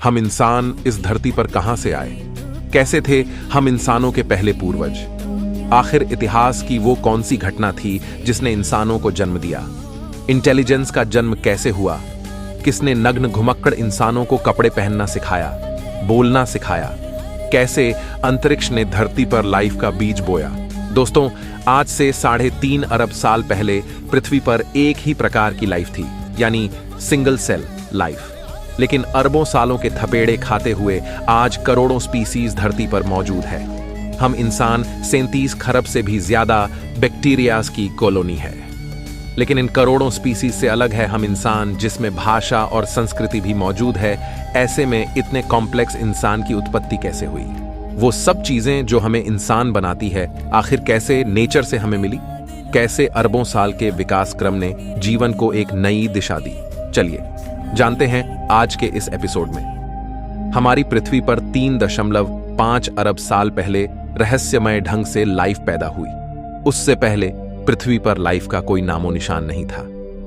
हम इंसान इस धरती पर कहां से आए? कैसे थे हम इंसानों के पहले पूर्वज? आखिर इतिहास की वो कौन सी घटना थी जिसने इंसानों को जन्म दिया? इंटेलिजेंस का जन्म कैसे हुआ? किसने नग्न घुमक्कड़ इंसानों को कपड़े पहनना सिखाया, बोलना सिखाया? कैसे अंतरिक्ष ने धरती पर लाइफ का बीज बोया? दोस्तों, आज से 3.5 अरब साल पहले पृथ्वी पर एक ही प्रकार की लाइफ थी, यानी सिंगल सेल लाइफ। लेकिन अरबों सालों के थपेड़े खाते हुए आज करोड़ों स्पीसीज धरती पर मौजूद है। हम इंसान 37 खरब से भी ज्यादा बैक्टीरियाज की कॉलोनी है। लेकिन इन करोड़ों स्पीसीज से अलग है हम इंसान, जिसमें भाषा और संस्कृति भी मौजूद है। ऐसे में इतने कॉम्प्लेक्स इंसान की उत्पत्ति कैसे हुई? वो सब चीजें जो हमें इंसान बनाती है, आखिर कैसे नेचर से हमें मिली? कैसे अरबों साल के विकास क्रम ने जीवन को एक नई दिशा दी? चलिए जानते हैं आज के इस एपिसोड में। हमारी पृथ्वी पर 3.5 अरब साल पहले रहस्यमय ढंग से लाइफ पैदा हुई। उससे पहले पृथ्वी पर लाइफ का कोई नामो निशान नहीं था,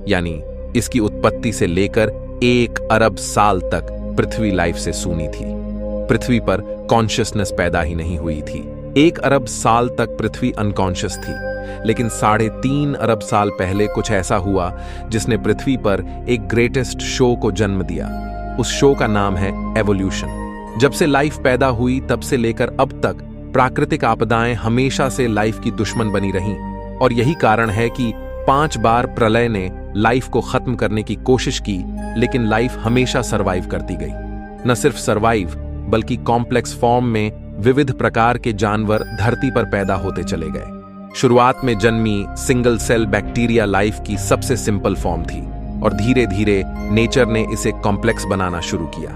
यानी इसकी उत्पत्ति से लेकर 1 अरब साल तक पृथ्वी लाइफ से सूनी थी। पृथ्वी पर कॉन्शियसनेस पैदा ही नहीं हुई थी। 1 अरब साल तक पृथ्वी अनकॉन्शियस थी, लेकिन 3.5 अरब साल पहले कुछ ऐसा हुआ जिसने पृथ्वी पर एक ग्रेटेस्ट शो को जन्म दिया। उस शो का नाम है एवोल्यूशन। जब से लाइफ पैदा हुई तब से लेकर अब तक प्राकृतिक आपदाएं हमेशा से लाइफ की दुश्मन बनी रहीं, और यही कारण है कि 5 बार प्रलय ने लाइफ को खत्म करने की कोशिश की, लेकिन लाइफ हमेशा सरवाइव करती गई। न सिर्फ सरवाइव, बल्कि कॉम्प्लेक्स फॉर्म में विविध प्रकार के जानवर धरती पर पैदा होते चले गए। शुरुआत में जन्मी सिंगल सेल बैक्टीरिया लाइफ की सबसे सिंपल फॉर्म थी, और धीरे धीरे नेचर ने इसे कॉम्प्लेक्स बनाना शुरू किया।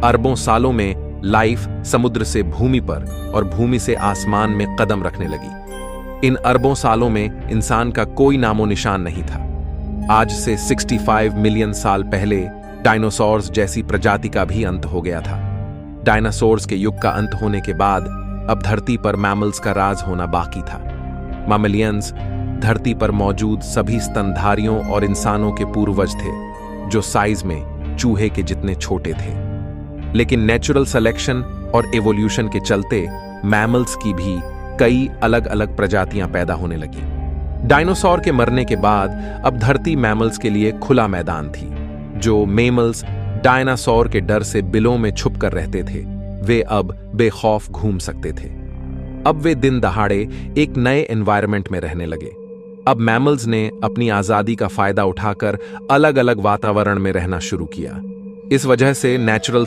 अरबों सालों में लाइफ समुद्र से भूमि पर और भूमि से आसमान में कदम रखने लगी। इन अरबों सालों में इंसान का कोई नामो निशान नहीं था। आज से 65 मिलियन साल पहले डायनासोर्स जैसी प्रजाति का भी अंत हो गया था। डायनासोर्स के युग का अंत होने के बाद अब धरती पर मैमल्स का राज होना बाकी था। मैमलियंस धरती पर मौजूद सभी स्तनधारियों और इंसानों के पूर्वज थे, जो साइज में चूहे के जितने छोटे थे। लेकिन नेचुरल सिलेक्शन और एवोल्यूशन के चलते मैमल्स की भी कई अलग अलग प्रजातियां पैदा होने लगी। डायनासोर के मरने के बाद अब धरती मैमल्स के लिए खुला मैदान थी। जो मेमल्स डायनासोर के डर से बिलों में छुप कर रहते थे, वे अब बेखौफ घूम सकते थे। अब वे दिन दहाड़े एक नए एनवायरनमेंट में रहने लगे। अब मैमल्स ने अपनी आजादी का फायदा उठाकर अलग अलग वातावरण में रहना शुरू किया। इस वजह से नेचुरल